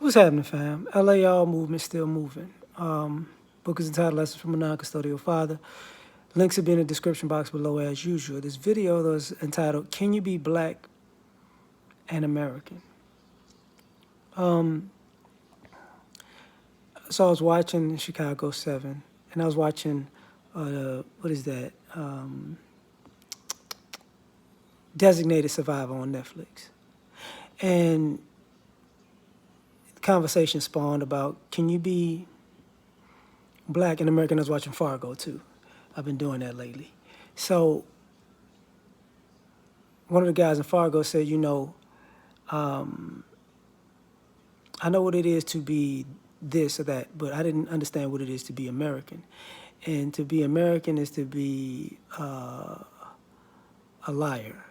What's happening, fam? L.A.R. movement still moving. Book is entitled Lessons from a Non-Custodial Father. Links will be in the description box below as usual. This video though is entitled, Can You Be Black and American? So I was watching Chicago 7, and I was watching, what is that? Designated Survivor on Netflix. And the conversation spawned about, can you be black and American? I was watching Fargo too. I've been doing that lately. So one of the guys in Fargo said, I know what it is to be this or that, but I didn't understand what it is to be American. And to be American is to be a liar,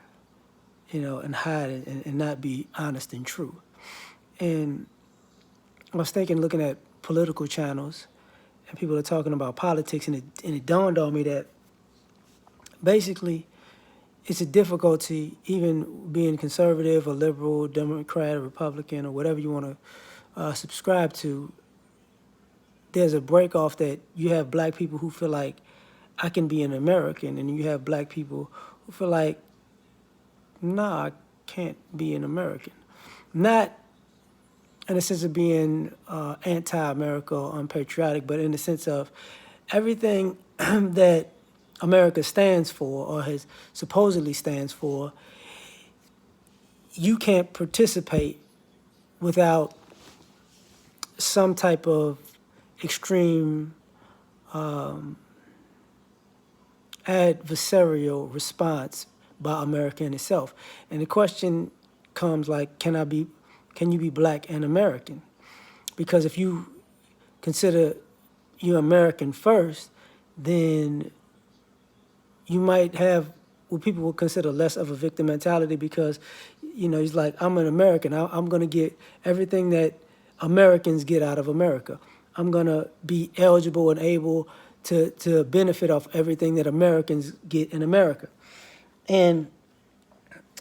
and hide and not be honest and true. And I was thinking, looking at political channels, and people are talking about politics, and it dawned on me that basically it's a difficulty, even being conservative or liberal, Democrat or Republican or whatever you want to subscribe to. There's a break off that you have black people who feel like I can be an American, and you have black people who feel like, nah, I can't be an American. Not in the sense of being anti-America or unpatriotic, but in the sense of everything that America stands for, or has supposedly stands for, you can't participate without some type of extreme adversarial response by America in itself. And the question comes like, can you be black and American? Because if you consider you American first, then you might have what people would consider less of a victim mentality, because, he's like, I'm an American. I'm going to get everything that Americans get out of America. I'm going to be eligible and able to benefit off everything that Americans get in America. And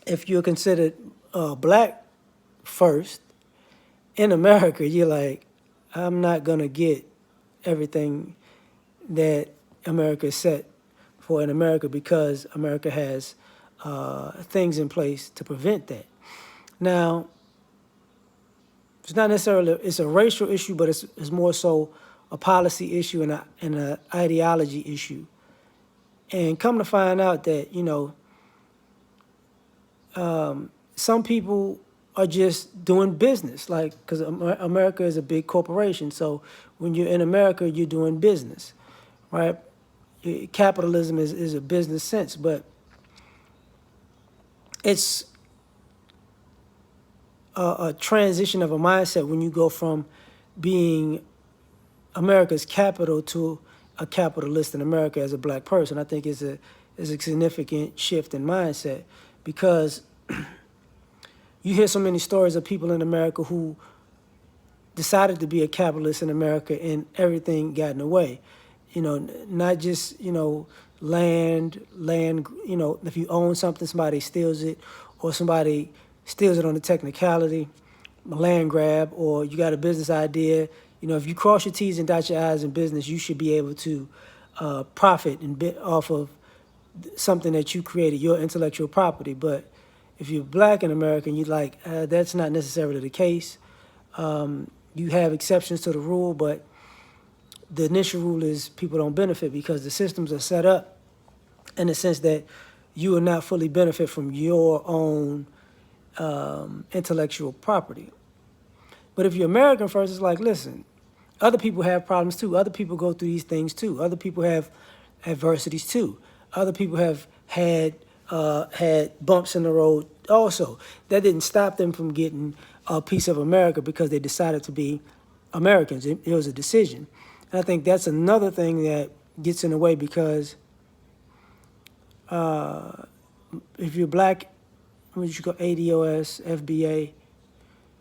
if you're considered black first in America, you're like, I'm not going to get everything that America is set for in America, because America has things in place to prevent that. Now, it's not necessarily, it's a racial issue, but it's more so a policy issue and an ideology issue. And come to find out that, some people are just doing business, like, because America is a big corporation. So when you're in America, you're doing business, right? Capitalism is a business sense, but it's a transition of a mindset when you go from being America's capital to a capitalist in America as a black person. I think is a significant shift in mindset, because you hear so many stories of people in America who decided to be a capitalist in America and everything got in the way. Not just, land, if you own something, somebody steals it, or somebody steals it on a technicality, a land grab, or you got a business idea. If you cross your T's and dot your I's in business, you should be able to profit and bit off of something that you created, your intellectual property. But if you're black in America, you're like, that's not necessarily the case. You have exceptions to the rule, but the initial rule is people don't benefit, because the systems are set up in the sense that you will not fully benefit from your own intellectual property. But if you're American first, it's like, listen, other people have problems too. Other people go through these things too. Other people have adversities too. Other people have had bumps in the road also. That didn't stop them from getting a piece of America because they decided to be Americans. It was a decision. And I think that's another thing that gets in the way, because if you're black, what you call ADOS, FBA,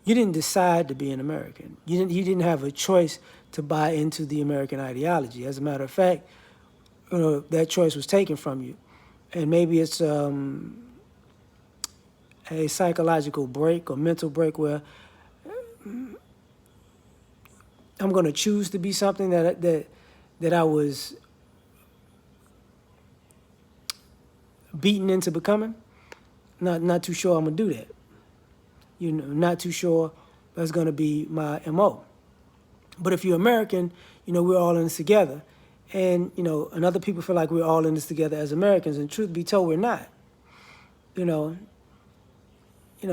you didn't decide to be an American. You didn't have a choice to buy into the American ideology. As a matter of fact, that choice was taken from you. And maybe it's a psychological break or mental break where I'm going to choose to be something that I was beaten into becoming. Not too sure I'm gonna do that. Not too sure that's gonna be my MO. But if you're American, we're all in this together. And other people feel like we're all in this together as Americans. And truth be told, we're not. You know,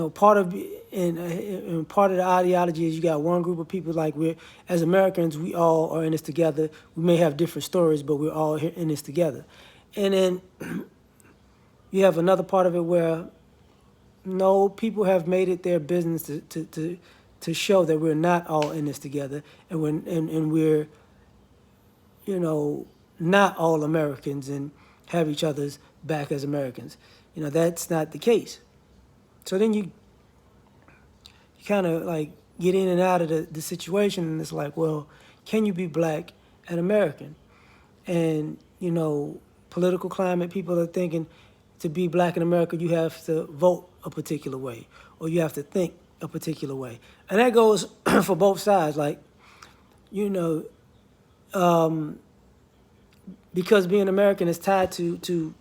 part of and part of the ideology is you got one group of people like we're as Americans, we all are in this together. We may have different stories, but we're all in this together. And then you have another part of it where no, people have made it their business to show that we're not all in this together, and we're not all Americans and have each other's back as Americans. That's not the case. So then you kind of like get in and out of the situation, and it's like, well, can you be black and American? And political climate, people are thinking to be black in America, you have to vote a particular way, or you have to think a particular way, and that goes for both sides. Like, because being American is tied to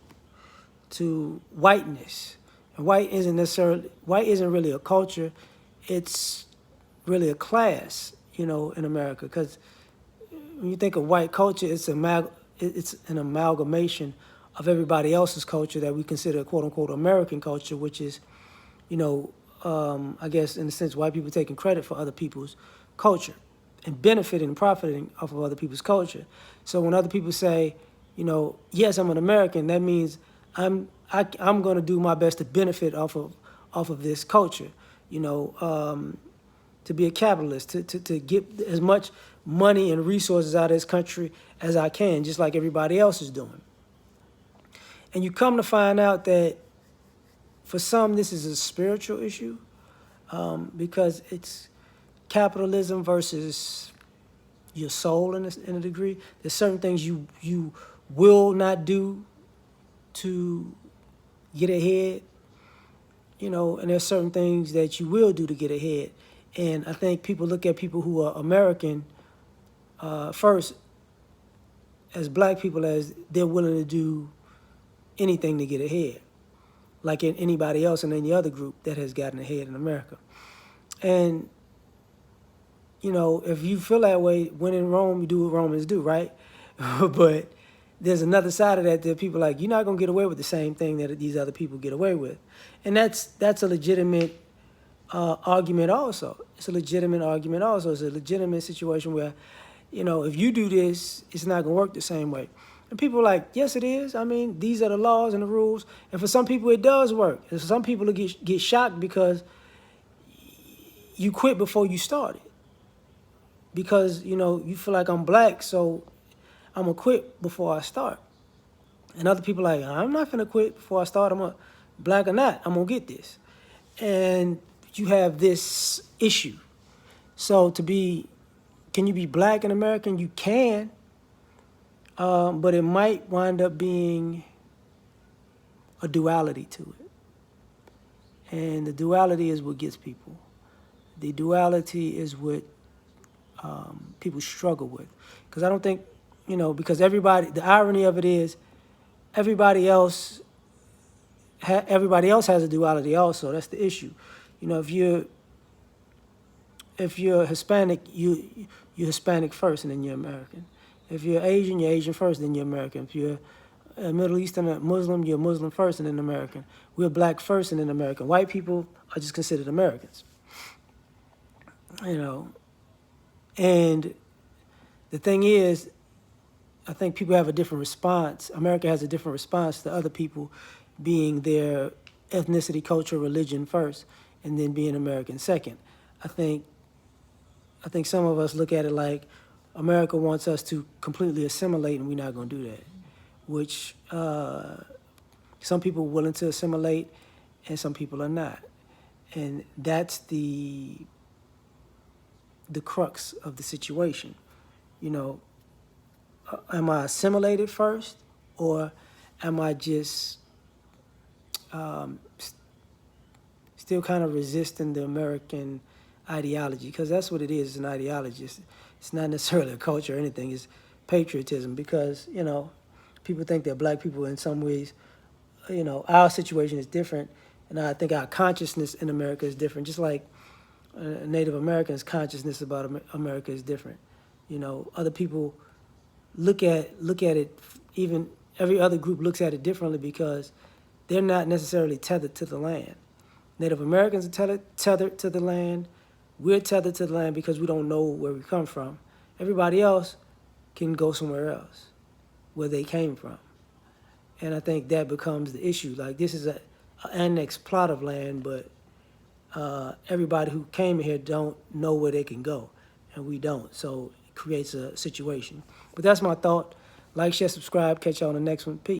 whiteness, and white isn't really a culture, it's really a class, in America. Because when you think of white culture, it's an amalgamation of everybody else's culture that we consider quote unquote American culture, which is, I guess in a sense, white people taking credit for other people's culture and benefiting and profiting off of other people's culture. So when other people say, yes, I'm an American, that means I'm going to do my best to benefit off of this culture, to be a capitalist, to get as much money and resources out of this country as I can, just like everybody else is doing. And you come to find out that for some, this is a spiritual issue, because it's capitalism versus your soul in a degree. There's certain things you will not do to get ahead, and there's certain things that you will do to get ahead. And I think people look at people who are American first as black people as they're willing to do anything to get ahead, like in anybody else in any other group that has gotten ahead in America. And, if you feel that way, when in Rome, you do what Romans do, right? But there's another side of that people like, you're not going to get away with the same thing that these other people get away with. And that's a legitimate argument also. It's a legitimate argument also. It's a legitimate situation where, if you do this, it's not going to work the same way. And people are like, yes, it is. I mean, these are the laws and the rules. And for some people, it does work. And for some people, get shocked because you quit before you started. Because, you feel like I'm black, so I'm going to quit before I start. And other people are like, I'm not going to quit before I start. Black or not, I'm going to get this. And you have this issue. So can you be black and American? You can. But it might wind up being a duality to it. And the duality is what gets people. The duality is what people struggle with. Because I don't think, because the irony of it is everybody else has a duality also. That's the issue. If you're Hispanic, you're Hispanic first and then you're American. If you're Asian, you're Asian first, then you're American. If you're a Middle Eastern, a Muslim, you're Muslim first and then American. We're black first and then American. White people are just considered Americans. And the thing is, I think people have a different response. America has a different response to other people being their ethnicity, culture, religion first, and then being American second. I think some of us look at it like America wants us to completely assimilate, and we're not going to do that. Which some people are willing to assimilate, and some people are not. And that's the crux of the situation. Am I assimilated first, or am I just still kind of resisting the American ideology, because that's what it is. It's an ideology. It's not necessarily a culture or anything. It's patriotism, because, you know, people think that black people in some ways, you know, our situation is different, and I think our consciousness in America is different, just like Native Americans' consciousness about America is different. You know, other people look at it, even every other group looks at it differently because they're not necessarily tethered to the land. Native Americans are tethered to the land. We're tethered to the land because we don't know where we come from. Everybody else can go somewhere else where they came from. And I think that becomes the issue. Like, this is an annexed plot of land, but everybody who came here don't know where they can go, and we don't. So it creates a situation. But that's my thought. Like, share, subscribe. Catch y'all on the next one. Peace.